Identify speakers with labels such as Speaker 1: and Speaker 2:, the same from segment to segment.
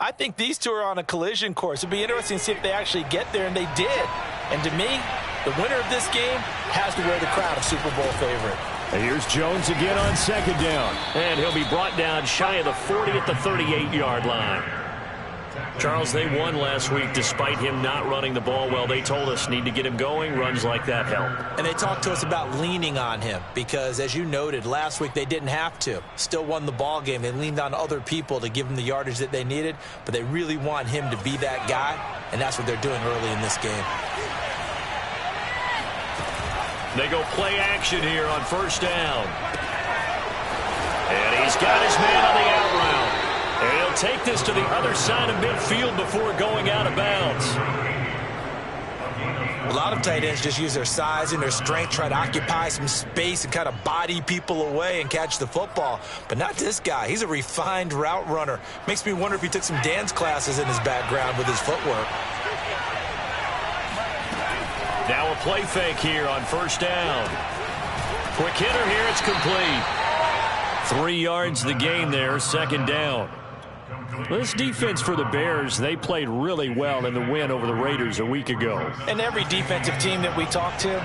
Speaker 1: I think these two are on a collision course. It'd be interesting to see if they actually get there, and they did. And to me, the winner of this game has to wear the crown of Super Bowl favorite.
Speaker 2: And here's Jones again on second down. And he'll be brought down shy of the 40 at the 38-yard line. Charles, they won last week despite him not running the ball well. They told us need to get him going. Runs like that help.
Speaker 1: And they talked to us about leaning on him because, as you noted, last week they didn't have to. Still won the ball game. They leaned on other people to give them the yardage that they needed, but they really want him to be that guy, and that's what they're doing early in this game.
Speaker 2: They go play action here on first down. And he's got his man on the out route. And he'll take this to the other side of midfield before going out of bounds.
Speaker 1: A lot of tight ends just use their size and their strength, try to occupy some space and kind of body people away and catch the football. But not this guy. He's a refined route runner. Makes me wonder if he took some dance classes in his background with his footwork.
Speaker 2: Now a play fake here on first down. Quick hitter here, it's complete. 3 yards the gain there, second down. This defense for the Bears, they played really well in the win over the Raiders a week ago.
Speaker 1: And every defensive team that we talk to,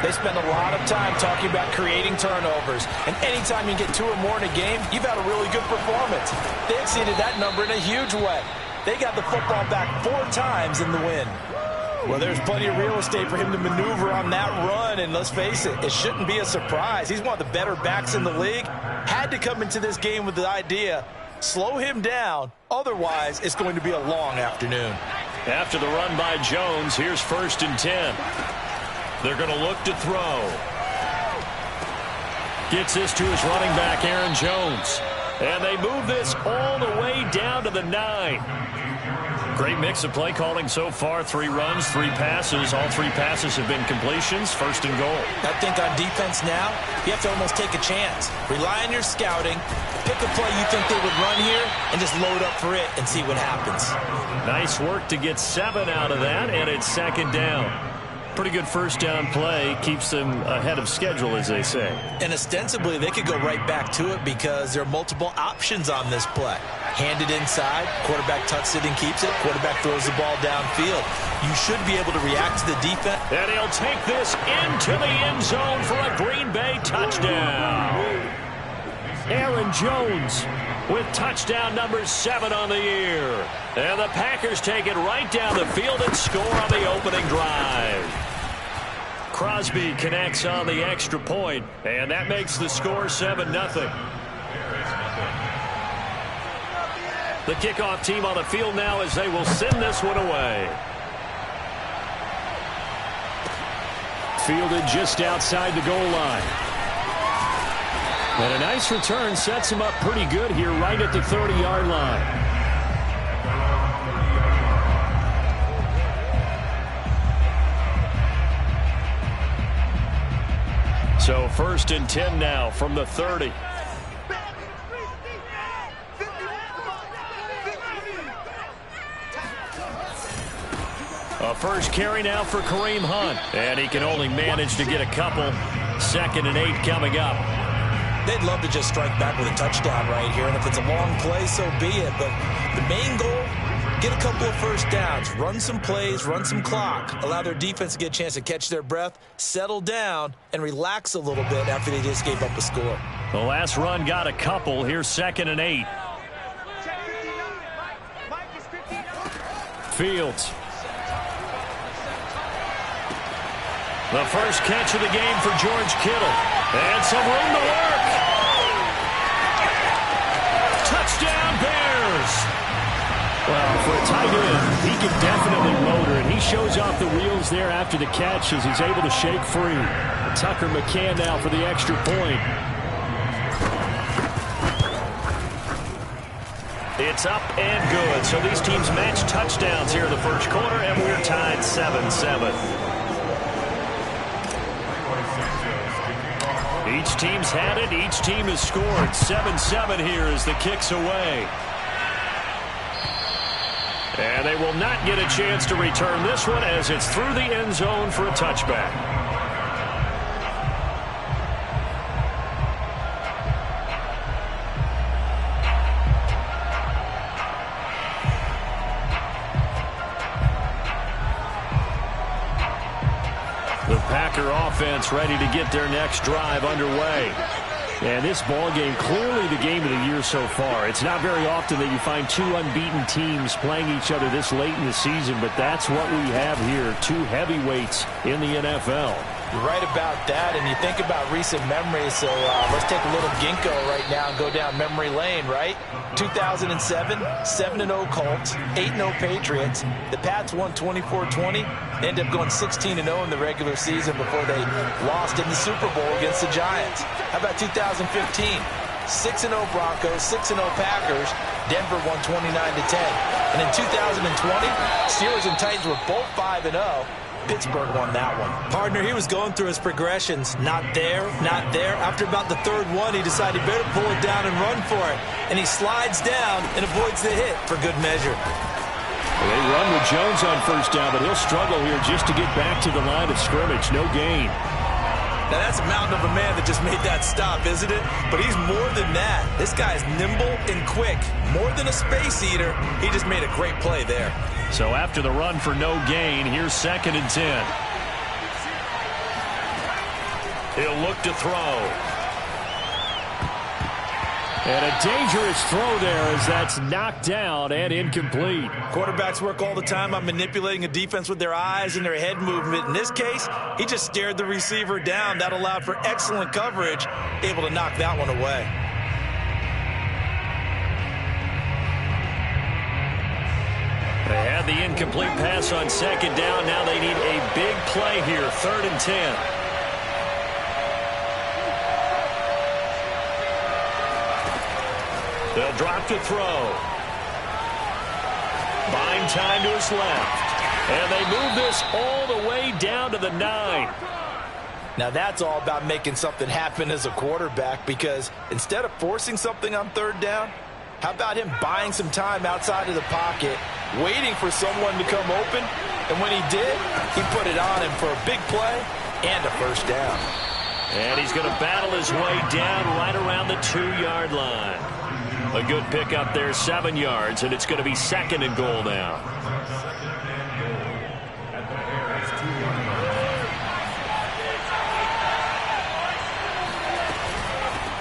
Speaker 1: they spend a lot of time talking about creating turnovers. And anytime you get 2 or more in a game, you've had a really good performance. They exceeded that number in a huge way. They got the football back 4 times in the win. Well, there's plenty of real estate for him to maneuver on that run, and let's face it, it shouldn't be a surprise. He's one of the better backs in the league. Had to come into this game with the idea, slow him down, otherwise it's going to be a long afternoon.
Speaker 2: After the run by Jones, here's 1st and 10. They're going to look to throw. Gets this to his running back, Aaron Jones. And they move this all the way down to the 9. Great mix of play calling so far. 3 runs, 3 passes. All 3 passes have been completions. 1st and goal.
Speaker 1: I think on defense now, you have to almost take a chance. Rely on your scouting. Pick a play you think they would run here and just load up for it and see what happens.
Speaker 2: Nice work to get 7 out of that, and it's 2nd down. Pretty good first down play. Keeps them ahead of schedule, as they say. And
Speaker 1: ostensibly, they could go right back to it because there are multiple options on this play. Hand it inside, quarterback tucks it and keeps it, quarterback throws the ball downfield. You should be able to react to the defense.
Speaker 2: And he'll take this into the end zone for a Green Bay touchdown. Aaron Jones with touchdown number 7 on the year. And the Packers take it right down the field and score on the opening drive. Crosby connects on the extra point, and that makes the score 7-0. The kickoff team on the field now as they will send this one away. Fielded just outside the goal line. And a nice return sets him up pretty good here right at the 30-yard line. So 1st and 10 now from the 30. A first carry now for Kareem Hunt. And he can only manage to get a couple. 2nd and 8 coming up.
Speaker 1: They'd love to just strike back with a touchdown right here. And if it's a long play, so be it. But the main goal, get a couple of first downs. Run some plays, run some clock. Allow their defense to get a chance to catch their breath, settle down, and relax a little bit after they just gave up a score.
Speaker 2: The last run got a couple. Here's 2nd and 8. Fields. The first catch of the game for George Kittle. And some room to work. Touchdown, Bears. Well, for a tight end, he can definitely motor, and he shows off the wheels there after the catch as he's able to shake free. Tucker McCann now for the extra point. It's up and good. So these teams match touchdowns here in the first quarter, and we're tied 7-7. Each team's had it. Each team has scored. 7-7 here as the kick's away. And they will not get a chance to return this one as it's through the end zone for a touchback. Packer offense ready to get their next drive underway. And this ball game, clearly the game of the year so far. It's not very often that you find two unbeaten teams playing each other this late in the season, but that's what we have here, two heavyweights in the NFL.
Speaker 1: You're right about that, and you think about recent memories, so let's take a little ginkgo right now and go down memory lane, right? 2007, 7-0 Colts, 8-0 Patriots. The Pats won 24-20, ended up going 16-0 in the regular season before they lost in the Super Bowl against the Giants. How about 2015? 6-0 Broncos, 6-0 Packers. Denver won 29-10. And in 2020, Steelers and Titans were both 5-0. Pittsburgh won that one.
Speaker 3: Partner, he was going through his progressions. Not there, not there. After about the third one, he decided he better pull it down and run for it. And he slides down and avoids the hit for good measure.
Speaker 2: They run with Jones on first down, but he'll struggle here just to get back to the line of scrimmage. No gain.
Speaker 3: Now, that's a mountain of a man that just made that stop, isn't it? But he's more than that. This guy's nimble and quick. More than a space eater, he just made a great play there.
Speaker 2: So after the run for no gain, here's 2nd and 10. He'll look to throw. And a dangerous throw there as that's knocked down and incomplete.
Speaker 3: Quarterbacks work all the time on manipulating a defense with their eyes and their head movement. In this case, he just stared the receiver down. That allowed for excellent coverage, able to knock that one away.
Speaker 2: They had the incomplete pass on 2nd down. Now they need a big play here, 3rd and 10. They'll drop to throw. Buying time to his left. And they move this all the way down to the 9.
Speaker 1: Now that's all about making something happen as a quarterback, because instead of forcing something on 3rd down, how about him buying some time outside of the pocket, waiting for someone to come open, and when he did, he put it on him for a big play and a first down.
Speaker 2: And he's going to battle his way down right around the 2-yard line. A good pickup there, 7 yards, and it's going to be 2nd and goal now.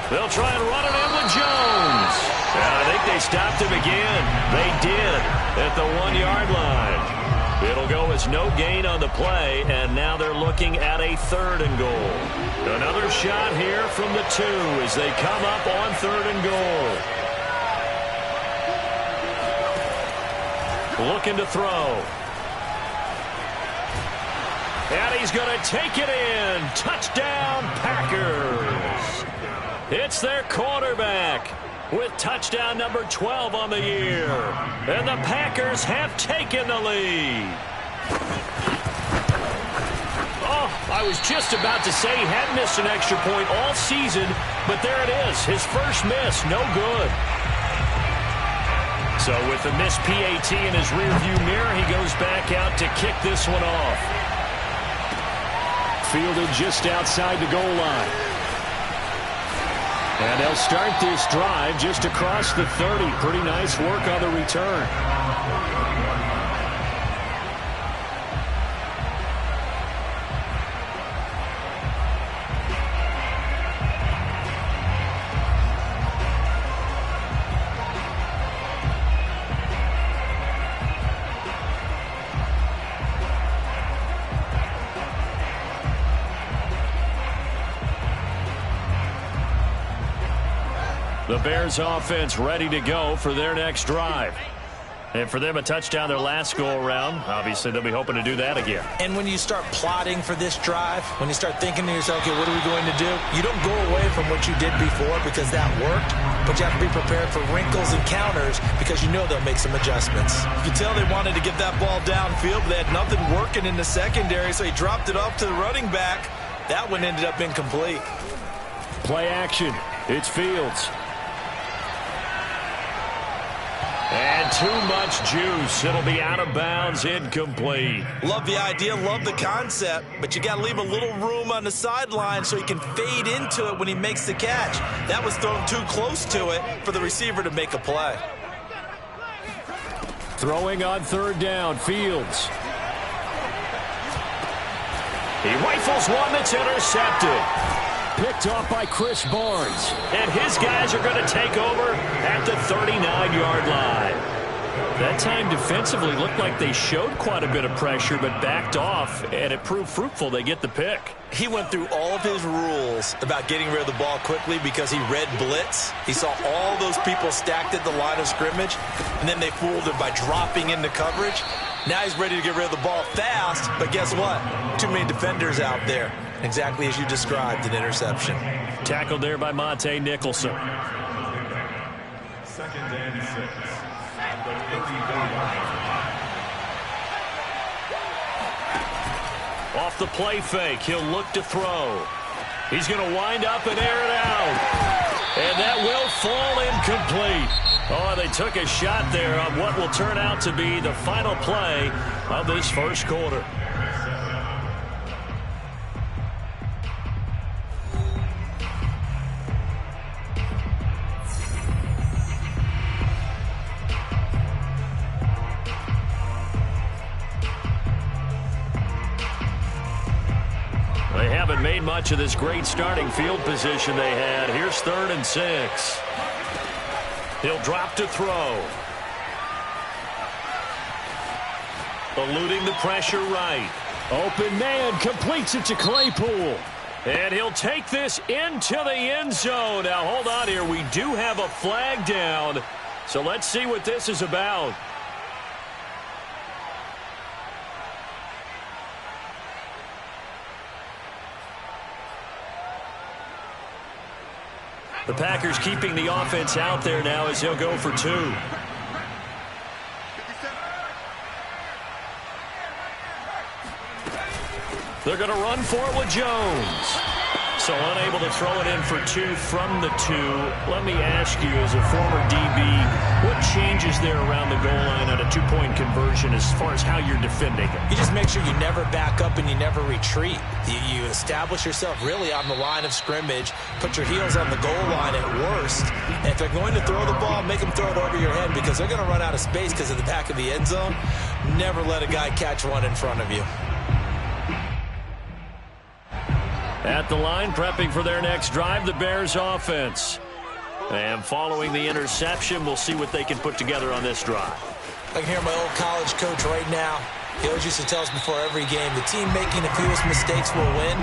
Speaker 2: They'll try and run it in with Jones. And I think they stopped him again. They did at the 1-yard line. It'll go as no gain on the play, and now they're looking at a 3rd and goal. Another shot here from the 2 as they come up on 3rd and goal. Looking to throw. And he's going to take it in. Touchdown, Packers. It's their quarterback with touchdown number 12 on the year. And the Packers have taken the lead. Oh, I was just about to say he hadn't missed an extra point all season, but there it is. His first miss, no good. So with the missed PAT in his rearview mirror, he goes back out to kick this one off. Fielded just outside the goal line. And they'll start this drive just across the 30. Pretty nice work on the return. The Bears offense ready to go for their next drive. And for them, a touchdown their last go-around. Obviously, they'll be hoping to do that again.
Speaker 3: And when you start plotting for this drive, when you start thinking to yourself, okay, what are we going to do? You don't go away from what you did before because that worked, but you have to be prepared for wrinkles and counters because you know they'll make some adjustments. You can tell they wanted to get that ball downfield, but they had nothing working in the secondary, so he dropped it off to the running back. That one ended up incomplete.
Speaker 2: Play action. It's Fields. And too much juice. It'll be out of bounds, incomplete.
Speaker 3: Love the idea, love the concept, but you got to leave a little room on the sideline so he can fade into it when he makes the catch. That was thrown too close to it for the receiver to make a play.
Speaker 2: Throwing on 3rd down, Fields. He rifles one that's intercepted. Picked off by Chris Barnes. And his guys are going to take over at the 39-yard line. That time defensively looked like they showed quite a bit of pressure but backed off, and it proved fruitful. They get the pick.
Speaker 3: He went through all of his rules about getting rid of the ball quickly because he read blitz. He saw all those people stacked at the line of scrimmage, and then they fooled him by dropping into coverage. Now he's ready to get rid of the ball fast, but guess what? Too many defenders out there. Exactly as you described, an interception.
Speaker 2: Tackled there by Monte Nicholson.
Speaker 4: 2nd and 6.
Speaker 2: Off the play fake, he'll look to throw. He's going to wind up and air it out. And that will fall incomplete. Oh, they took a shot there on what will turn out to be the final play of this first quarter. They haven't made much of this great starting field position they had. Here's 3rd and 6. He'll drop to throw. Eluding the pressure right. Open man, completes it to Claypool. And he'll take this into the end zone. Now, hold on here. We do have a flag down. So let's see what this is about. The Packers keeping the offense out there now as he'll go for 2. They're going to run for it with Jones. So unable to throw it in for 2 from the 2. Let me ask you, as a former DB, what changes there around the goal line on a 2-point conversion as far as how you're defending it?
Speaker 3: You just make sure you never back up and you never retreat. You establish yourself really on the line of scrimmage, put your heels on the goal line at worst. And if they're going to throw the ball, make them throw it over your head because they're going to run out of space because of the back of the end zone. Never let a guy catch one in front of you.
Speaker 2: At the line, prepping for their next drive, the Bears offense. And following the interception, we'll see what they can put together on this drive.
Speaker 3: I can hear my old college coach right now. He always used to tell us before every game, the team making the fewest mistakes will win.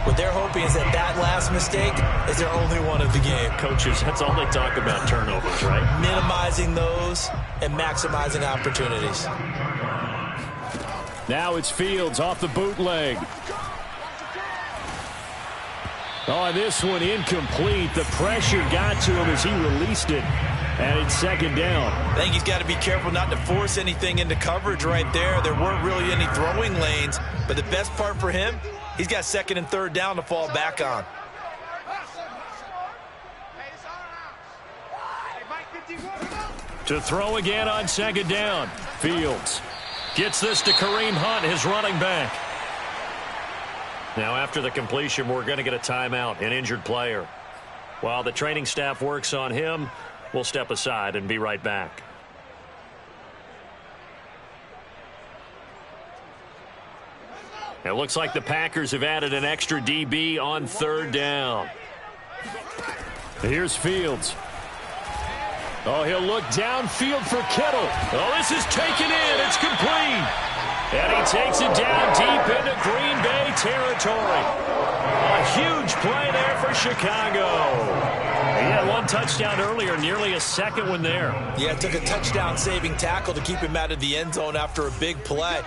Speaker 3: What they're hoping is that that last mistake is their only one of the game.
Speaker 2: Coaches, that's all they talk about, turnovers, right?
Speaker 3: Minimizing those and maximizing opportunities.
Speaker 2: Now it's Fields off the bootleg. Oh, and this one incomplete. The pressure got to him as he released it. And it's 2nd down.
Speaker 3: I think he's got to be careful not to force anything into coverage right there. There weren't really any throwing lanes. But the best part for him, he's got 2nd and 3rd down to fall back on.
Speaker 2: To throw again on 2nd down. Fields gets this to Kareem Hunt, his running back. Now, after the completion, we're going to get a timeout, an injured player. While the training staff works on him, we'll step aside and be right back. It looks like the Packers have added an extra DB on 3rd down. Here's Fields. Oh, he'll look downfield for Kittle. Oh, this is taken in. It's complete. And he takes it down deep into Green Bay territory. A huge play there for Chicago. He had 1 touchdown earlier, nearly a 2nd one there.
Speaker 3: Yeah, it took a touchdown-saving tackle to keep him out of the end zone after a big play.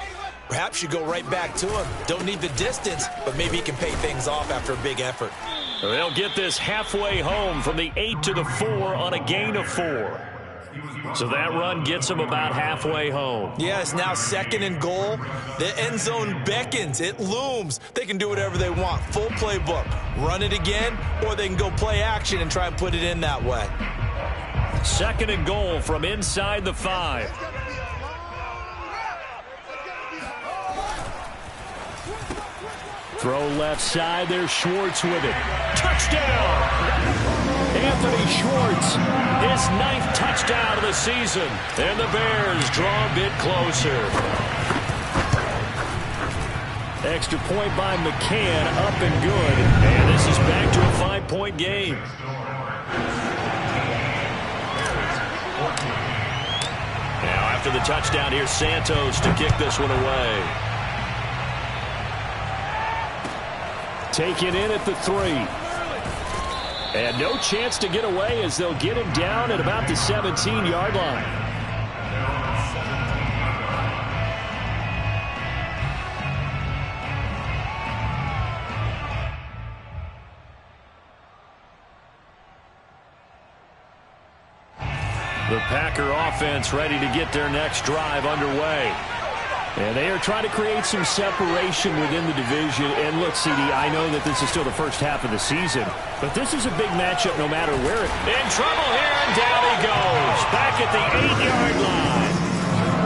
Speaker 3: Perhaps you go right back to him. Don't need the distance, but maybe he can pay things off after a big effort.
Speaker 2: They'll get this halfway home from the 8 to the 4 on a gain of 4. So that run gets them about halfway home.
Speaker 3: Yeah, it's now 2nd and goal. The end zone beckons. It looms. They can do whatever they want. Full playbook. Run it again, or they can go play action and try and put it in that way.
Speaker 2: 2nd and goal from inside the 5. Throw left side. There's Schwartz with it. Touchdown! Anthony Schwartz, his 9th touchdown of the season. And the Bears draw a bit closer. Extra point by McCann, up and good. And this is back to a 5-point game. Now after the touchdown, here's Santos to kick this one away. Taken in at the 3. And no chance to get away as they'll get him down at about the 17-yard line. The Packer offense ready to get their next drive underway. And they are trying to create some separation within the division. And look, CD, I know that this is still the first half of the season, but this is a big matchup no matter where it is. In trouble here, and down he goes. Back at the 8-yard line.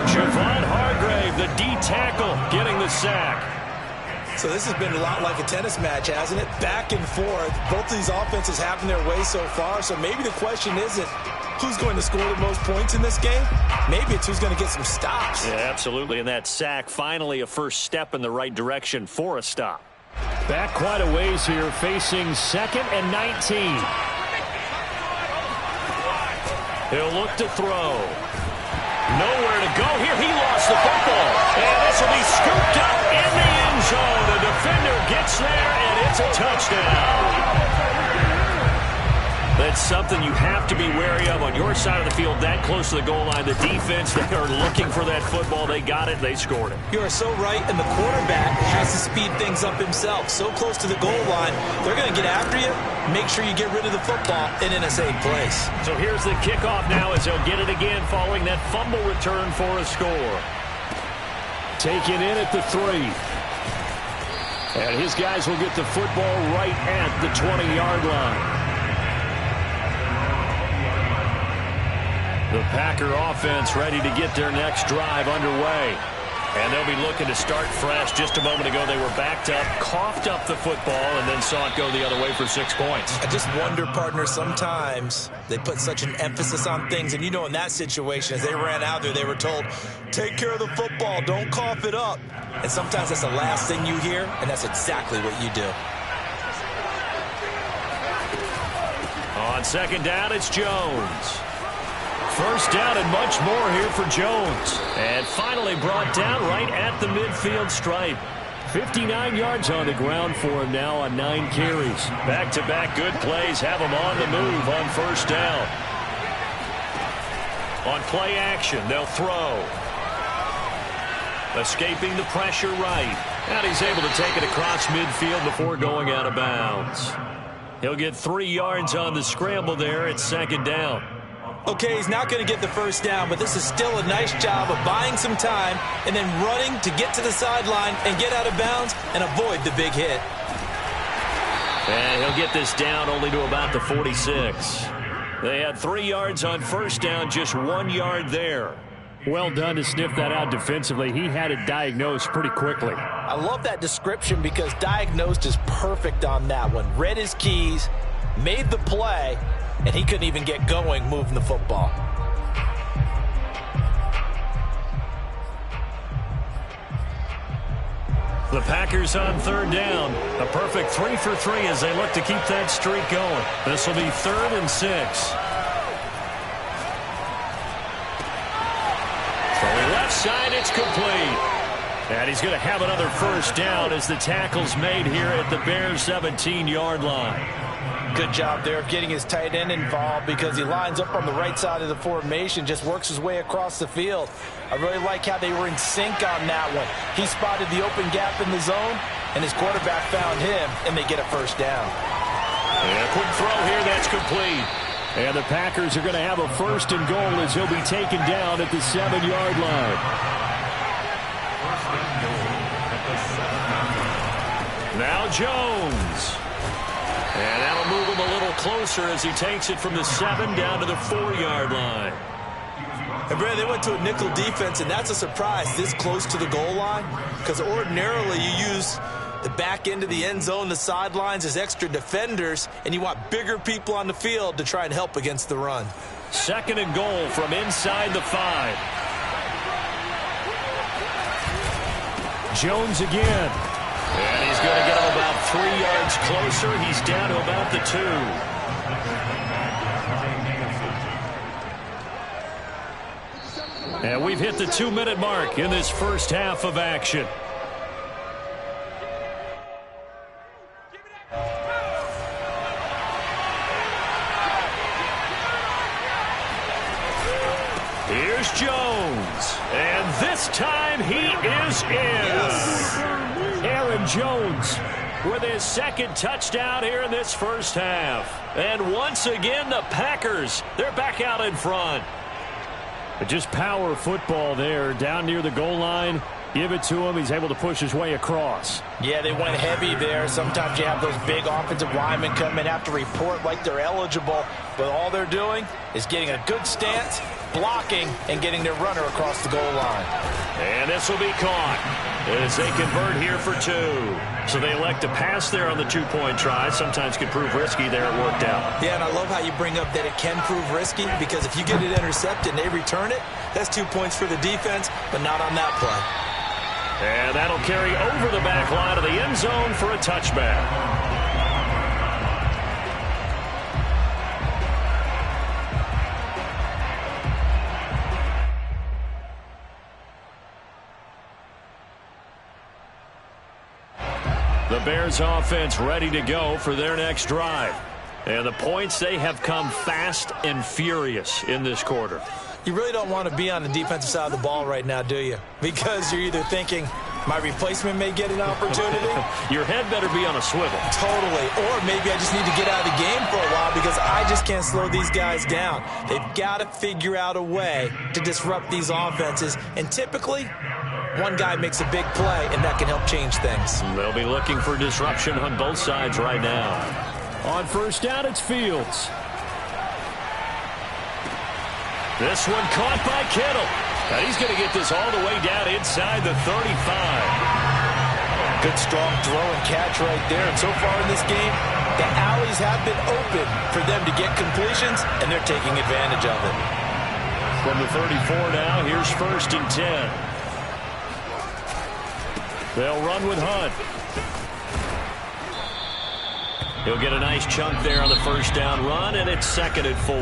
Speaker 2: Javon Hargrave, the D tackle, getting the sack.
Speaker 3: So this has been a lot like a tennis match, hasn't it? Back and forth. Both of these offenses having their way so far. So maybe the question isn't who's going to score the most points in this game. Maybe it's who's going to get some stops.
Speaker 2: Yeah, absolutely. And that sack, finally a first step in the right direction for a stop. Back quite a ways here, facing 2nd and 19. He'll look to throw. Nowhere to go here. He lost the football. And this will be scooped up in the end zone. The defender gets there, and it's a touchdown. That's something you have to be wary of on your side of the field, that close to the goal line. The defense, they are looking for that football. They got it. They scored it.
Speaker 3: You are so right, and the quarterback has to speed things up himself. So close to the goal line, they're going to get after you. Make sure you get rid of the football and in a safe place.
Speaker 2: So here's the kickoff now as they'll get it again following that fumble return for a score. Taken in at the 3. And his guys will get the football right at the 20-yard line. The Packer offense ready to get their next drive underway. And they'll be looking to start fresh. Just a moment ago, they were backed up, coughed up the football, and then saw it go the other way for 6 points.
Speaker 3: I just wonder, partner, sometimes they put such an emphasis on things. And you know, in that situation, as they ran out there, they were told, take care of the football, don't cough it up. And sometimes that's the last thing you hear, and that's exactly what you do.
Speaker 2: On 2nd down, it's Jones. First down and much more here for Jones. And finally brought down right at the midfield stripe. 59 yards on the ground for him now on 9 carries. Back-to-back good plays have him on the move on first down. On play action, they'll throw. Escaping the pressure right. And he's able to take it across midfield before going out of bounds. He'll get 3 yards on the scramble there at 2nd down.
Speaker 3: Okay, he's not going to get the first down, but this is still a nice job of buying some time and then running to get to the sideline and get out of bounds and avoid the big hit.
Speaker 2: And he'll get this down only to about the 46. They had 3 yards on first down, just 1 yard there. Well done to sniff that out defensively. He had it diagnosed pretty quickly.
Speaker 3: I love that description because diagnosed is perfect on that one. Read his keys, made the play, and he couldn't even get going moving the football.
Speaker 2: The Packers on 3rd down. A perfect 3 for 3 as they look to keep that streak going. This will be 3rd and 6. From the left side, it's complete. And he's going to have another first down as the tackle's made here at the Bears' 17-yard line.
Speaker 3: Good job there of getting his tight end involved because he lines up on the right side of the formation, just works his way across the field. I really like how they were in sync on that one. He spotted the open gap in the zone, and his quarterback found him, and they get a first down.
Speaker 2: And a quick throw here, that's complete. And the Packers are going to have a 1st and goal as he'll be taken down at the 7-yard line. Now Jones. And that'll move him a little closer as he takes it from the 7 down to the 4-yard line.
Speaker 3: And Brad, they went to a nickel defense, and that's a surprise this close to the goal line because ordinarily you use the back end of the end zone, the sidelines as extra defenders, and you want bigger people on the field to try and help against the run.
Speaker 2: 2nd and goal from inside the 5. Jones again. And he's going to get him about 3 yards closer. He's down to about the 2. And we've hit the 2-minute mark in this first half of action. Here's Jones. And this time he is in. Aaron Jones with his second touchdown here in this first half. And once again, the Packers, they're back out in front. But just power football there, down near the goal line. Give it to him. He's able to push his way across.
Speaker 1: Yeah, they went heavy there. Sometimes you have those big offensive linemen come in, have to report like they're eligible. But all they're doing is getting a good stance, blocking, and getting their runner across the goal line.
Speaker 2: And this will be caught as they convert here for 2. So they elect to pass there on the 2-point try. Sometimes can prove risky. There it worked out.
Speaker 3: Yeah, and I love how you bring up that it can prove risky, because if you get it intercepted and they return it, that's 2 points for the defense, but not on that play.
Speaker 2: And that'll carry over the back line of the end zone for a touchback. The Bears offense ready to go for their next drive. And the points, they have come fast and furious in this quarter.
Speaker 3: You really don't want to be on the defensive side of the ball right now, do you? Because you're either thinking, my replacement may get an opportunity.
Speaker 2: Your head better be on a swivel.
Speaker 3: Totally. Or maybe I just need to get out of the game for a while because I just can't slow these guys down. They've got to figure out a way to disrupt these offenses. And typically, one guy makes a big play, and that can help change things.
Speaker 2: They'll be looking for disruption on both sides right now. On first down, it's Fields. This one caught by Kittle. And he's going to get this all the way down inside the 35.
Speaker 1: Good, strong throw and catch right there. And so far in this game, the alleys have been open for them to get completions, and they're taking advantage of it.
Speaker 2: From the 34 now, here's 1st and 10. They'll run with Hunt. He'll get a nice chunk there on the first down run, and it's 2nd and 4.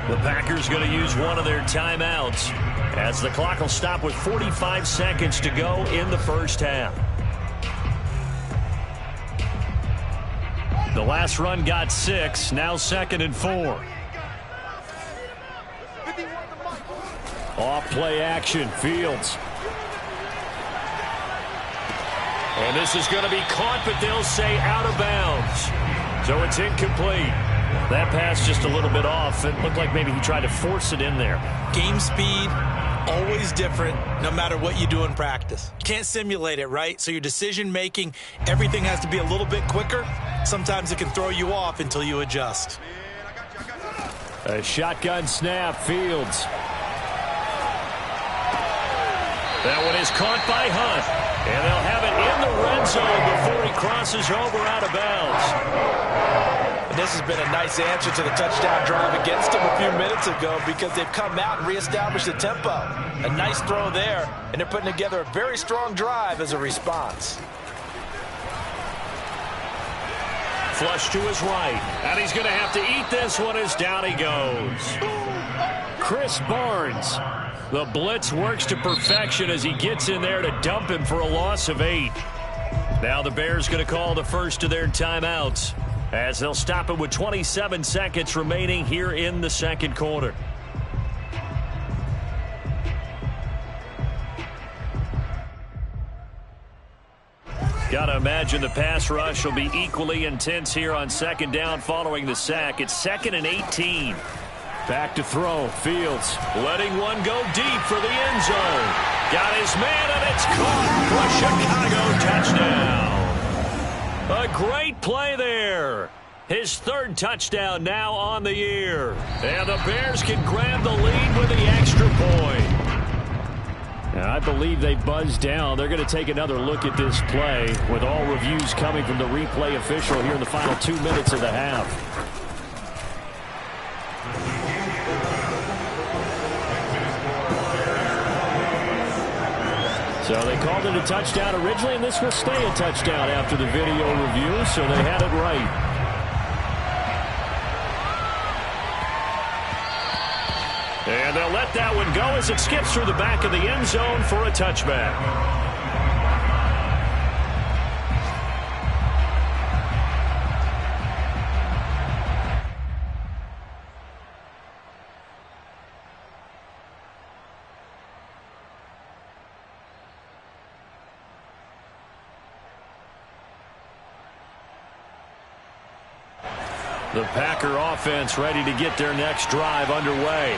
Speaker 2: The Packers going to use one of their timeouts as the clock will stop with 45 seconds to go in the first half. The last run got 6, now 2nd and 4. Off play action, Fields. And this is going to be caught, but they'll say out of bounds. So it's incomplete. That pass just a little bit off. It looked like maybe he tried to force it in there.
Speaker 3: Game speed, always different, no matter what you do in practice. You can't simulate it, right? So your decision-making, everything has to be a little bit quicker. Sometimes it can throw you off until you adjust.
Speaker 2: A shotgun snap, Fields. That one is caught by Hunt. And they'll have it in the red zone before he crosses over out of bounds.
Speaker 1: And this has been a nice answer to the touchdown drive against them a few minutes ago because they've come out and reestablished the tempo. A nice throw there, and they're putting together a very strong drive as a response.
Speaker 2: Flush to his right, and he's going to have to eat this one as down he goes. Chris Barnes. The blitz works to perfection as he gets in there to dump him for a loss of 8. Now the Bears going to call the first of their timeouts as they'll stop it with 27 seconds remaining here in the second quarter. Got to imagine the pass rush will be equally intense here on 2nd down following the sack. It's 2nd and 18. Back to throw. Fields letting one go deep for the end zone. Got his man, and it's caught for a Chicago touchdown. A great play there. His 3rd touchdown now on the year. And the Bears can grab the lead with the extra point. Now, I believe they buzzed down. They're going to take another look at this play with all reviews coming from the replay official here in the final 2 minutes of the half. So they called it a touchdown originally, and this will stay a touchdown after the video review, so they had it right. And they'll let that one go as it skips through the back of the end zone for a touchback. The Packer offense ready to get their next drive underway.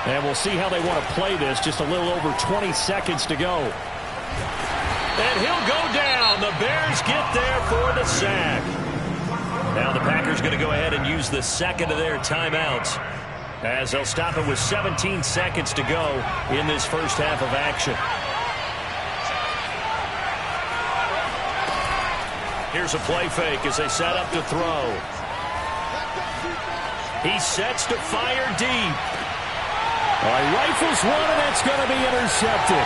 Speaker 2: And we'll see how they want to play this. Just a little over 20 seconds to go. And he'll go down. The Bears get there for the sack. Now the Packers going to go ahead and use the second of their timeouts, as they'll stop it with 17 seconds to go in this first half of action. Here's a play fake as they set up to throw. He sets to fire deep. All right, rifles one, and that's going to be intercepted.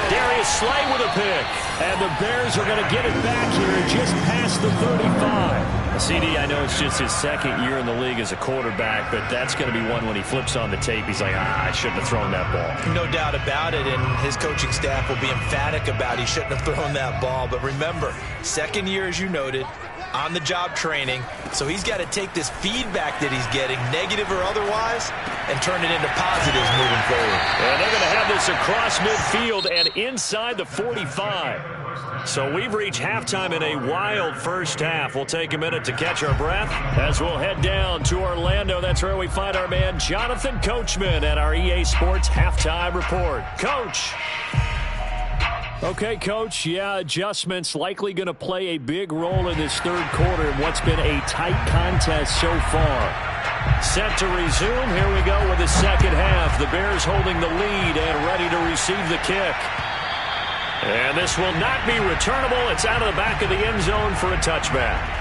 Speaker 2: Darius Slay with a pick. And the Bears are going to get it back here just past the 35. CD, I know it's just his second year in the league as a quarterback, but that's going to be one when he flips on the tape. He's like, I shouldn't have thrown that ball.
Speaker 3: No doubt about it, and his coaching staff will be emphatic about he shouldn't have thrown that ball. But remember, second year, as you noted, on-the-job training, so he's got to take this feedback that he's getting, negative or otherwise, and turn it into positives moving forward.
Speaker 2: And they're going to have this across midfield and inside the 45. So we've reached halftime in a wild first half. We'll take a minute to catch our breath as we'll head down to Orlando. That's where we find our man Jonathan Coachman at our EA Sports Halftime Report. Coach. Okay, Coach, yeah, adjustments likely going to play a big role in this third quarter in what's been a tight contest so far. Set to resume. Here we go with the second half. The Bears holding the lead and ready to receive the kick. And this will not be returnable. It's out of the back of the end zone for a touchback.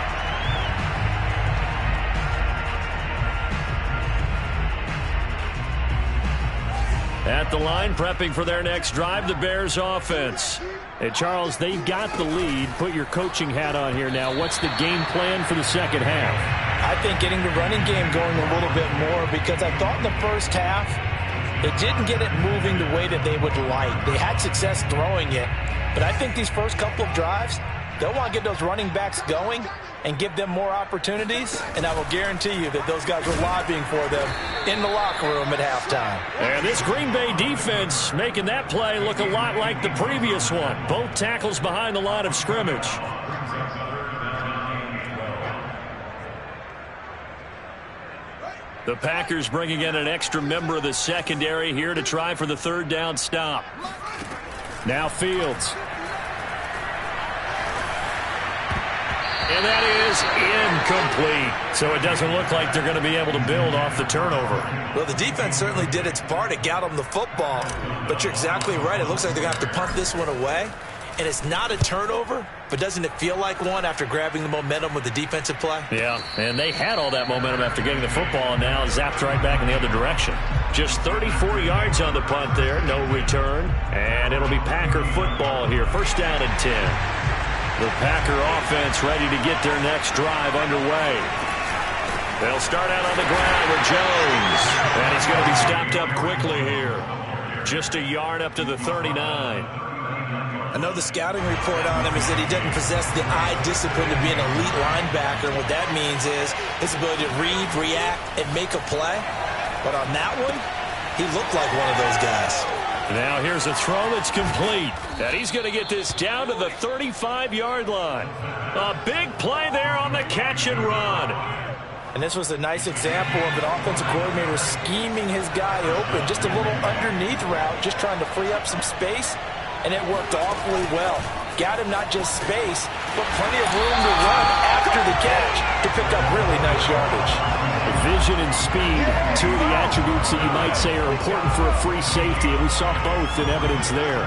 Speaker 2: At the line, prepping for their next drive, the Bears offense. And Charles, they've got the lead. Put your coaching hat on here now. What's the game plan for the second half?
Speaker 3: I think getting the running game going a little bit more, because I thought in the first half they didn't get it moving the way that they would like. They had success throwing it, but I think these first couple of drives, they'll want to get those running backs going and give them more opportunities, and I will guarantee you that those guys were lobbying for them in the locker room at halftime.
Speaker 2: And this Green Bay defense making that play look a lot like the previous one. Both tackles behind the line of scrimmage. The Packers bringing in an extra member of the secondary here to try for the third down stop. Now Fields. And that is incomplete. So it doesn't look like they're going to be able to build off the turnover.
Speaker 3: Well, the defense certainly did its part. It got them the football. But you're exactly right. It looks like they're going to have to punt this one away. And it's not a turnover, but doesn't it feel like one after grabbing the momentum with the defensive play?
Speaker 2: Yeah, and they had all that momentum after getting the football, and now zapped right back in the other direction. Just 34 yards on the punt there, no return. And it'll be Packer football here. First down and 10. The Packer offense ready to get their next drive underway. They'll start out on the ground with Jones. And he's going to be stopped up quickly here. Just a yard up to the 39.
Speaker 3: I know the scouting report on him is that he doesn't possess the eye discipline to be an elite linebacker. And what that means is his ability to read, react, and make a play. But on that one, he looked like one of those guys.
Speaker 2: Now here's a throw that's complete. And he's going to get this down to the 35-yard line. A big play there on the catch and run.
Speaker 3: And this was a nice example of an offensive coordinator scheming his guy open. Just a little underneath route, just trying to free up some space. And it worked awfully well. Got him not just space, but plenty of room to run after the catch to pick up really nice yardage.
Speaker 2: Vision and speed, two of the attributes that you might say are important for a free safety, and we saw both in evidence there.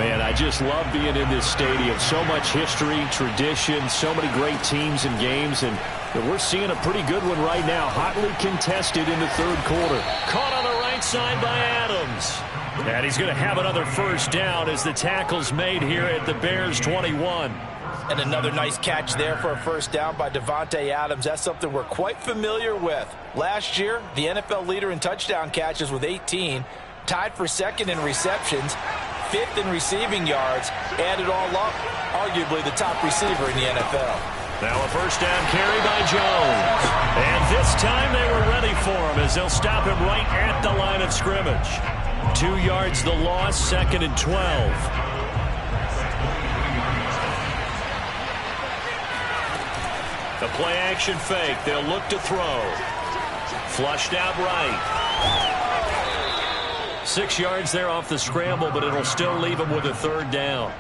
Speaker 2: Man, I just love being in this stadium. So much history, tradition, so many great teams and games, and we're seeing a pretty good one right now, hotly contested in the third quarter. Caught on the right side by Adams. And he's going to have another first down as the tackle's made here at the Bears 21.
Speaker 1: And another nice catch there for a first down by Davante Adams. That's something we're quite familiar with. Last year, the NFL leader in touchdown catches with 18, tied for second in receptions, fifth in receiving yards, added all up, arguably the top receiver in the NFL.
Speaker 2: Now a first down carry by Jones. And this time they were ready for him as they'll stop him right at the line of scrimmage. 2 yards the loss, second and 12. The play-action fake. They'll look to throw. Flushed out right. 6 yards there off the scramble, but it'll still leave him with a third down.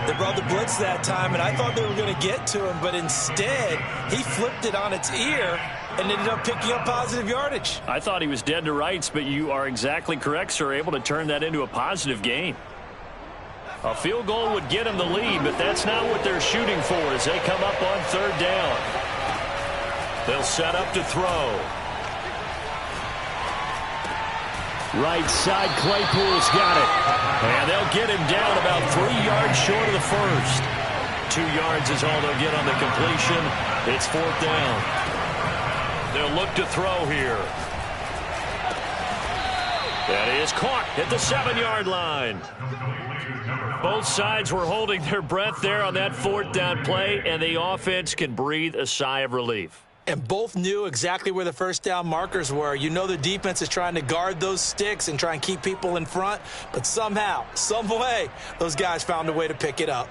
Speaker 1: They brought the blitz that time, and I thought they were going to get to him, but instead, he flipped it on its ear and ended up picking up positive yardage.
Speaker 2: I thought he was dead to rights, but you are exactly correct, sir, able to turn that into a positive gain. A field goal would get him the lead, but that's not what they're shooting for as they come up on third down. They'll set up to throw. Right side, Claypool's got it. And they'll get him down about 3 yards short of the first. 2 yards is all they'll get on the completion. It's fourth down. They'll look to throw here. That is caught at the 7-yard line. Both sides were holding their breath there on that fourth down play, and the offense can breathe a sigh of relief.
Speaker 1: And both knew exactly where the first down markers were. You know the defense is trying to guard those sticks and try and keep people in front, but somehow, some way, those guys found a way to pick it up.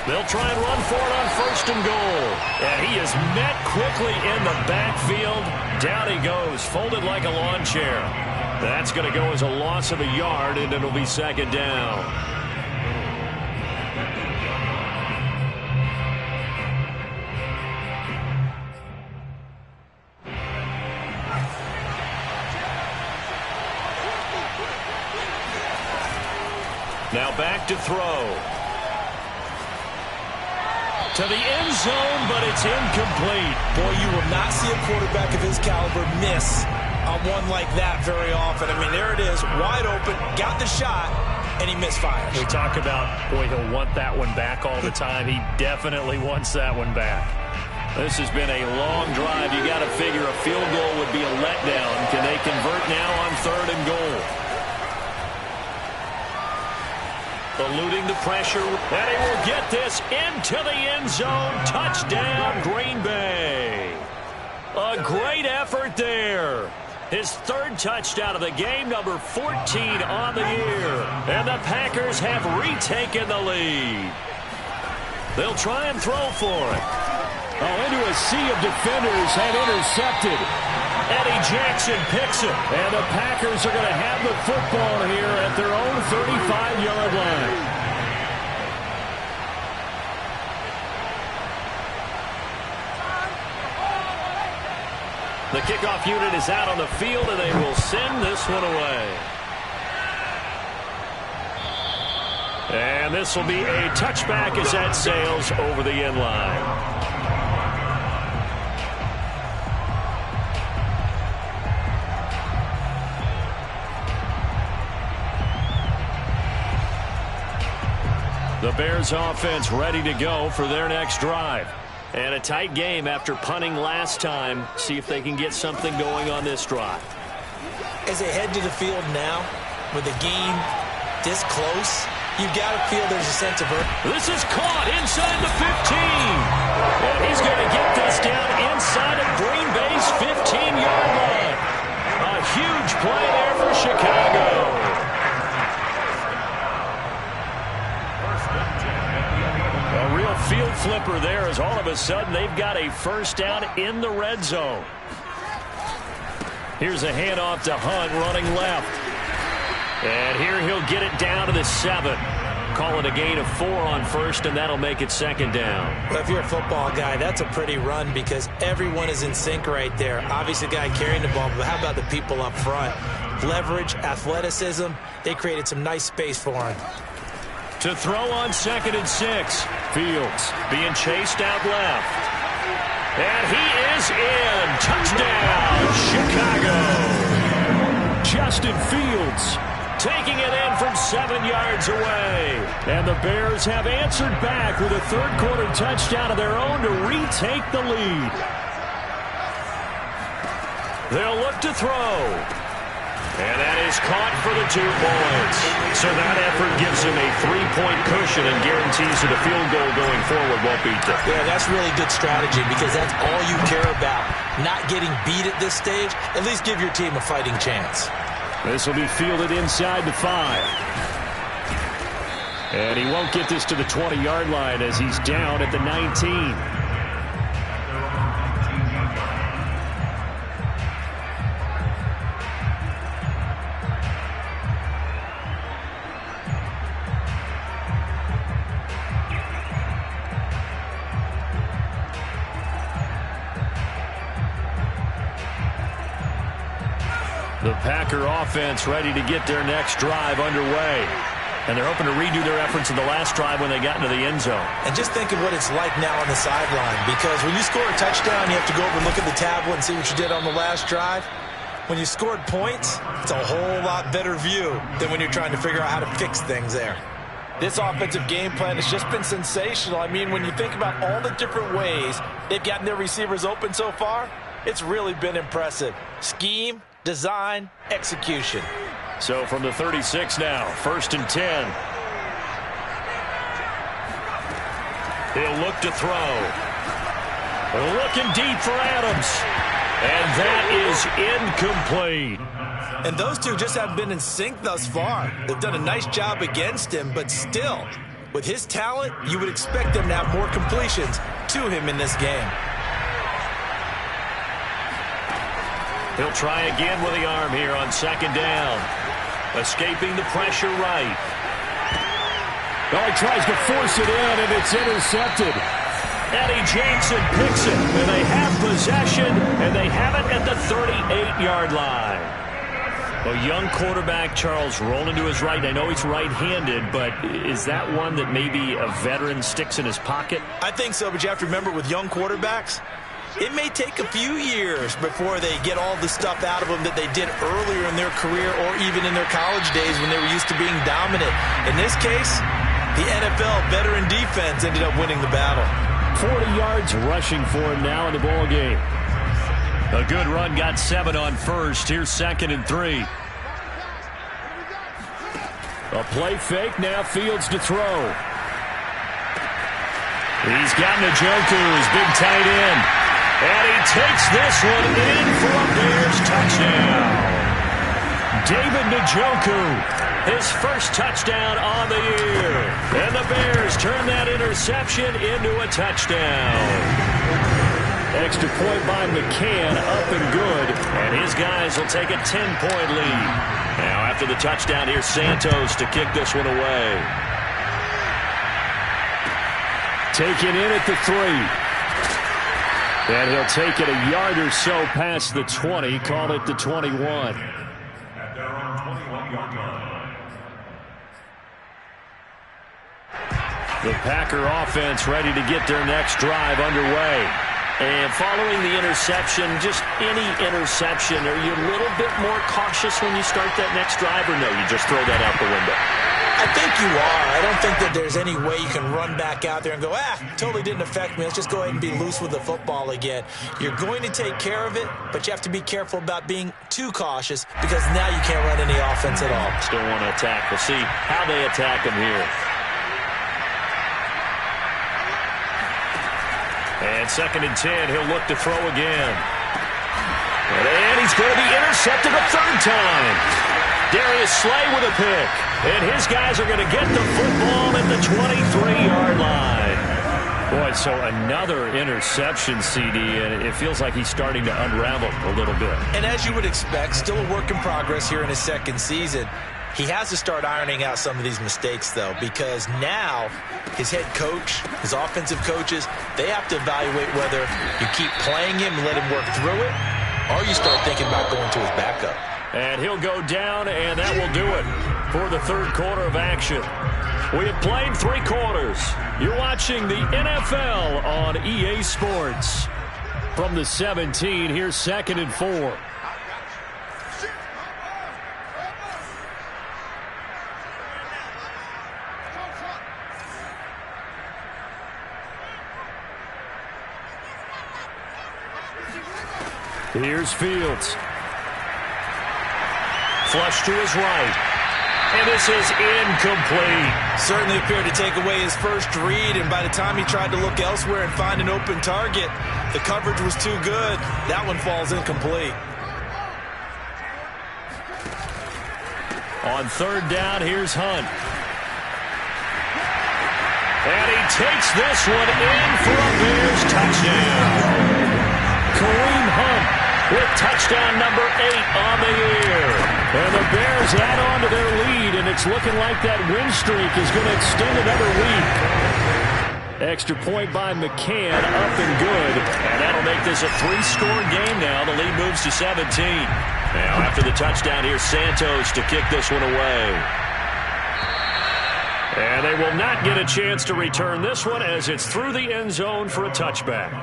Speaker 2: They'll try and run for it on first and goal. And he is met quickly in the backfield. Down he goes, folded like a lawn chair. That's going to go as a loss of a yard, and it'll be second down. Now back to throw. To the end zone, but it's incomplete.
Speaker 1: Boy, you will not see a quarterback of his caliber miss on one like that very often. I mean, there it is, wide open, got the shot, and he misfires.
Speaker 2: We talk about, boy, he'll want that one back all the time. He definitely wants that one back. This has been a long drive. You got to figure a field goal would be a letdown. Can they convert now on third and goal? Eluding the pressure, and he will get this into the end zone. Touchdown, Green Bay. A great effort there. His third touchdown of the game, number 14 on the year. And the Packers have retaken the lead. They'll try and throw for it. Oh, into a sea of defenders and intercepted. Eddie Jackson picks it. And the Packers are going to have the football here at their own 35-yard line. The kickoff unit is out on the field, and they will send this one away. And this will be a touchback as that sails over the end line. The Bears offense ready to go for their next drive. And a tight game after punting last time. See if they can get something going on this drive.
Speaker 3: As they head to the field now, with the game this close, you've got to feel there's a sense of urgency.
Speaker 2: This is caught inside the 15. And he's going to get this down inside of Green Bay's 15-yard line. A huge play there for Chicago. A real field flipper there as all of a sudden they've got a first down in the red zone. Here's a handoff to Hunt running left. And here he'll get it down to the 7. Call it a gain of 4 on first, and that'll make it second down.
Speaker 3: Well, if you're a football guy, that's a pretty run because everyone is in sync right there. Obviously, the guy carrying the ball, but how about the people up front? Leverage, athleticism, they created some nice space for him.
Speaker 2: To throw on 2nd and 6. Fields being chased out left. And he is in. Touchdown, Chicago. Justin Fields taking it in from 7 yards away. And the Bears have answered back with a third-quarter touchdown of their own to retake the lead. They'll look to throw. And that is caught for the 2 points. So that effort gives him a 3-point cushion and guarantees that a field goal going forward won't beat them.
Speaker 3: Yeah, that's really good strategy because that's all you care about. Not getting beat at this stage. At least give your team a fighting chance.
Speaker 2: This will be fielded inside the 5. And he won't get this to the 20-yard line as he's down at the 19. The Packer offense ready to get their next drive underway. And they're hoping to redo their efforts in the last drive when they got into the end zone.
Speaker 3: And just think of what it's like now on the sideline. Because when you score a touchdown, you have to go over and look at the tablet and see what you did on the last drive. When you scored points, it's a whole lot better view than when you're trying to figure out how to fix things there.
Speaker 1: This offensive game plan has just been sensational. I mean, when you think about all the different ways they've gotten their receivers open so far, it's really been impressive. Scheme, design, execution.
Speaker 2: So from the 36 now, 1st and 10. He'll look to throw. Looking deep for Adams. And that is incomplete.
Speaker 3: And those two just haven't been in sync thus far. They've done a nice job against him, but still, with his talent, you would expect them to have more completions to him in this game.
Speaker 2: He'll try again with the arm here on 2nd down. Escaping the pressure right.
Speaker 4: Oh, he tries to force it in, and it's intercepted.
Speaker 2: Eddie Jackson picks it, and they have possession, and they have it at the 38-yard line. A young quarterback, Charles, rolling to his right. I know he's right-handed, but is that one that maybe a veteran sticks in his pocket?
Speaker 3: I think so, but you have to remember with young quarterbacks, it may take a few years before they get all the stuff out of them that they did earlier in their career or even in their college days when they were used to being dominant. In this case, the NFL veteran defense ended up winning the battle.
Speaker 2: 40 yards rushing for him now in the ball game. A good run, got 7 on first. Here's 2nd and 3. A play fake, now Fields to throw. He's got Njoku, his big tight end. And he takes this one in for a Bears touchdown. David Njoku, his first touchdown on the year. And the Bears turn that interception into a touchdown. Extra point by McCann, up and good. And his guys will take a 10-point lead. Now after the touchdown, here's Santos to kick this one away. Taken in at the 3. And he'll take it a yard or so past the 20, call it the 21. The Packer offense ready to get their next drive underway. And following the interception, just any interception, are you a little bit more cautious when you start that next drive, or no, you just throw that out the window?
Speaker 3: I think you are. I don't think that there's any way you can run back out there and go, totally didn't affect me. Let's just go ahead and be loose with the football again. You're going to take care of it, but you have to be careful about being too cautious because now you can't run any offense at all.
Speaker 2: Still want to attack. We'll see how they attack him here. And 2nd and 10, he'll look to throw again. And he's going to be intercepted a third time. Darius Slay with a pick. And his guys are going to get the football at the 23-yard line. Boy, so another interception, CD, and it feels like he's starting to unravel a little bit.
Speaker 3: And as you would expect, still a work in progress here in his second season. He has to start ironing out some of these mistakes, though, because now his head coach, his offensive coaches, they have to evaluate whether you keep playing him and let him work through it, or you start thinking about going to his backup.
Speaker 2: And he'll go down, and that will do it for the third quarter of action. We have played 3 quarters. You're watching the NFL on EA Sports. From the 17, here's 2nd and 4. Here's Fields. Flush to his right. And this is incomplete.
Speaker 3: Certainly appeared to take away his first read, and by the time he tried to look elsewhere and find an open target, the coverage was too good. That one falls incomplete.
Speaker 2: On 3rd down, here's Hunt. And he takes this one in for a Bears touchdown. Kareem Hunt with touchdown number 8 on the year. And the Bears add on to their lead, and it's looking like that win streak is going to extend another week. Extra point by McCann, up and good. And that'll make this a 3-score game now. The lead moves to 17. Now after the touchdown, here's Santos to kick this one away. And they will not get a chance to return this one as it's through the end zone for a touchback.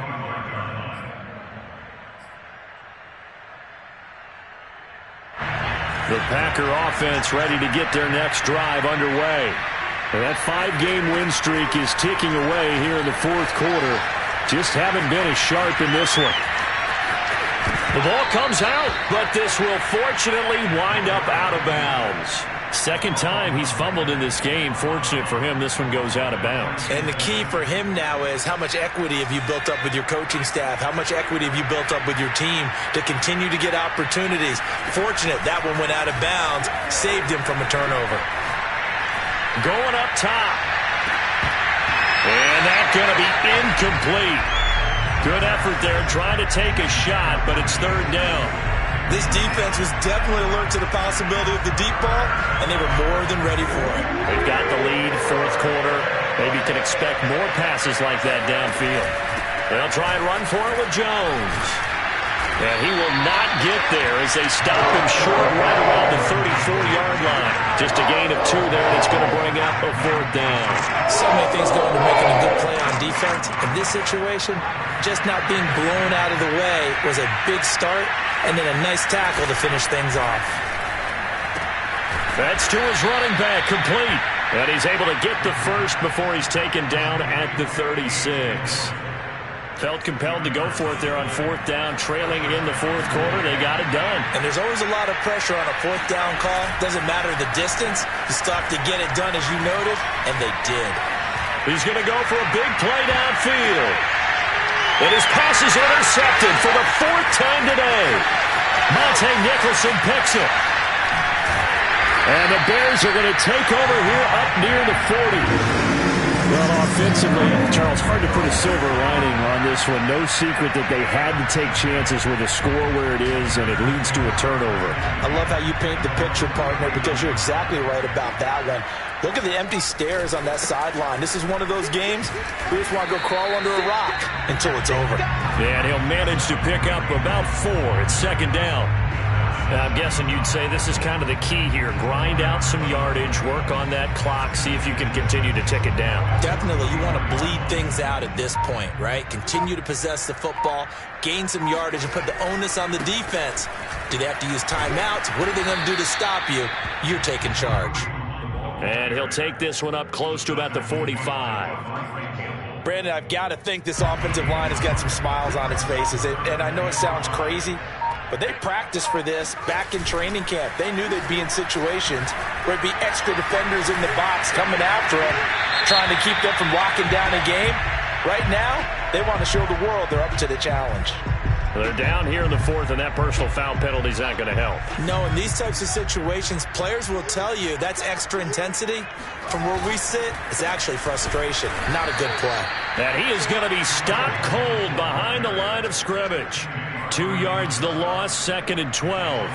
Speaker 2: The Packer offense ready to get their next drive underway. And that 5-game win streak is ticking away here in the 4th quarter. Just haven't been as sharp in this one. The ball comes out, but this will fortunately wind up out of bounds. 2nd time he's fumbled in this game. Fortunate for him, this one goes out of bounds.
Speaker 3: And the key for him now is how much equity have you built up with your coaching staff? How much equity have you built up with your team to continue to get opportunities? Fortunate that one went out of bounds, saved him from a turnover.
Speaker 2: Going up top. And that's going to be incomplete. Good effort there, trying to take a shot, but it's 3rd down.
Speaker 3: This defense was definitely alert to the possibility of the deep ball, and they were more than ready for it.
Speaker 2: They've got the lead, 4th quarter. Maybe can expect more passes like that downfield. They'll try and run for it with Jones. And he will not get there as they stop him short right around the 34-yard line. Just a gain of 2 there that's going to bring up a 4th down.
Speaker 3: So many things go into making a good play on defense. In this situation, just not being blown out of the way was a big start, and then a nice tackle to finish things off.
Speaker 2: That's to his running back, complete. And he's able to get the first before he's taken down at the 36. Felt compelled to go for it there on 4th down, trailing in the 4th quarter. They got it done.
Speaker 3: And there's always a lot of pressure on a 4th down call. Doesn't matter the distance. You still have to get it done, as you noted, and they did.
Speaker 2: He's going to go for a big play downfield. And his pass is intercepted for the 4th time today. Monte Nicholson picks it. And the Bears are going to take over here up near the 40. Well, offensively, Charles, hard to put a silver lining on this one. No secret that they had to take chances with a score where it is, and it leads to a turnover.
Speaker 3: I love how you paint the picture, partner, because you're exactly right about that one. Look at the empty stairs on that sideline. This is one of those games we just want to go crawl under a rock until it's over.
Speaker 2: Yeah, and he'll manage to pick up about 4 at 2nd down. I'm guessing you'd say this is kind of the key here. Grind out some yardage, work on that clock, see if you can continue to tick it down.
Speaker 3: Definitely, you want to bleed things out at this point, right? Continue to possess the football, gain some yardage, and put the onus on the defense. Do they have to use timeouts? What are they going to do to stop you? You're taking charge.
Speaker 2: And he'll take this one up close to about the 45.
Speaker 1: Brandon, I've got to think this offensive line has got some smiles on its faces. And I know it sounds crazy, but they practiced for this back in training camp. They knew they'd be in situations where it'd be extra defenders in the box coming after them, trying to keep them from locking down a game. Right now, they want to show the world they're up to the challenge.
Speaker 2: They're down here in the fourth, and that personal foul penalty is not going to help.
Speaker 3: No, in these types of situations, players will tell you that's extra intensity. From where we sit, it's actually frustration, not a good play.
Speaker 2: And he is going to be stopped cold behind the line of scrimmage. 2 yards the loss, 2nd and 12.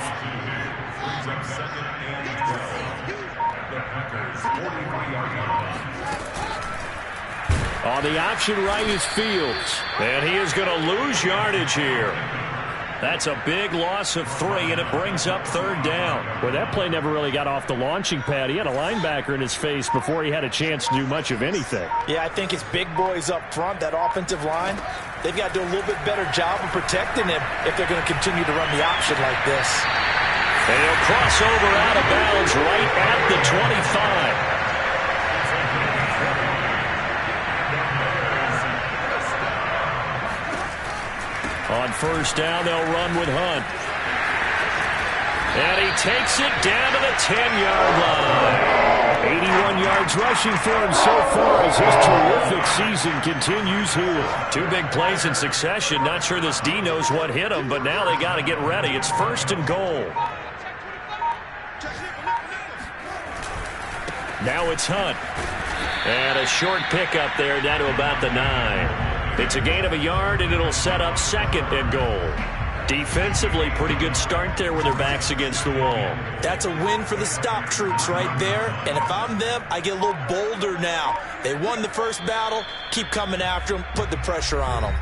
Speaker 2: On the option right is Fields. And he is going to lose yardage here. That's a big loss of 3, and it brings up 3rd down.
Speaker 4: Well, that play never really got off the launching pad. He had a linebacker in his face before he had a chance to do much of anything.
Speaker 1: Yeah, I think it's big boys up front, that offensive line. They've got to do a little bit better job of protecting him if they're going to continue to run the option like this.
Speaker 2: And he'll cross over out of bounds right at the 25. On 1st down, they'll run with Hunt. And he takes it down to the 10-yard line. 81 yards rushing for him so far as his terrific season continues here. 2 big plays in succession. Not sure this D knows what hit him, but now they got to get ready. It's 1st and goal. Now it's Hunt. And a short pickup there down to about the 9. It's a gain of a yard, and it'll set up 2nd and goal. Defensively, pretty good start there with their backs against the wall.
Speaker 3: That's a win for the stop troops right there. And if I'm them, I get a little bolder now. They won the first battle. Keep coming after them. Put the pressure on them.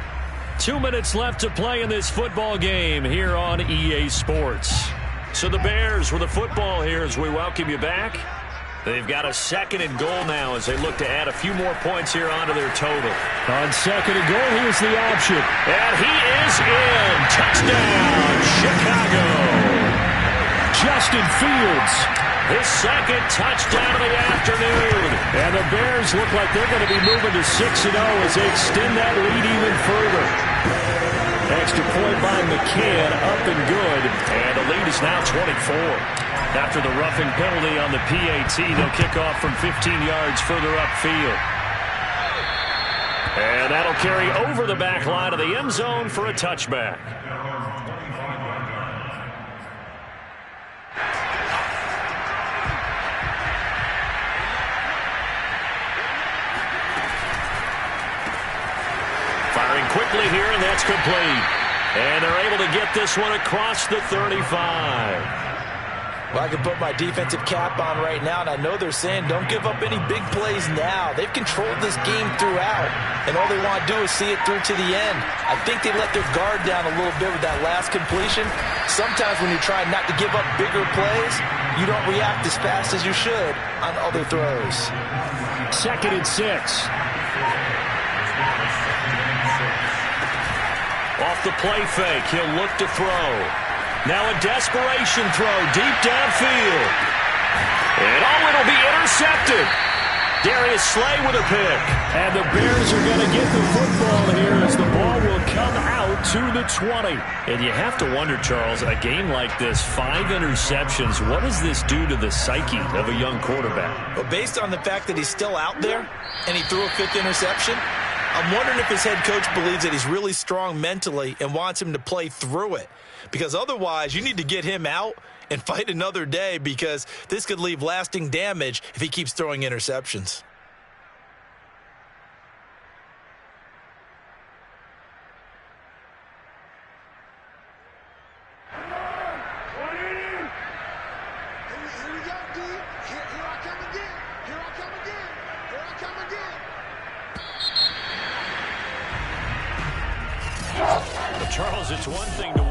Speaker 2: 2 minutes left to play in this football game here on EA Sports. So the Bears with the football here as we welcome you back. They've got a 2nd and goal now as they look to add a few more points here onto their total.
Speaker 4: On 2nd and goal, here's the option.
Speaker 2: And he is in. Touchdown, Chicago.
Speaker 4: Justin Fields.
Speaker 2: His 2nd touchdown of the afternoon.
Speaker 4: And the Bears look like they're going to be moving to 6-0 as they extend that lead even further. Extra point by McCann, up and good.
Speaker 2: And the lead is now 24. After the roughing penalty on the PAT, they'll kick off from 15 yards further upfield. And that'll carry over the back line of the end zone for a touchback. Firing quickly here, and that's complete. And they're able to get this one across the 35.
Speaker 1: Well, I can put my defensive cap on right now, and I know they're saying don't give up any big plays now. They've controlled this game throughout, and all they want to do is see it through to the end. I think they let their guard down a little bit with that last completion. Sometimes when you try not to give up bigger plays, you don't react as fast as you should on other throws.
Speaker 4: 2nd and 6.
Speaker 2: Off the play fake, he'll look to throw. Now a desperation throw deep downfield. And it'll be intercepted. Darius Slay with a pick.
Speaker 4: And the Bears are going to get the football here as the ball will come out to the 20.
Speaker 2: And you have to wonder, Charles, a game like this, 5 interceptions, what does this do to the psyche of a young quarterback?
Speaker 3: Well, based on the fact that he's still out there and he threw a 5th interception, I'm wondering if his head coach believes that he's really strong mentally and wants him to play through it. Because otherwise, you need to get him out and fight another day, because this could leave lasting damage if he keeps throwing interceptions.
Speaker 2: Charles, it's one thing to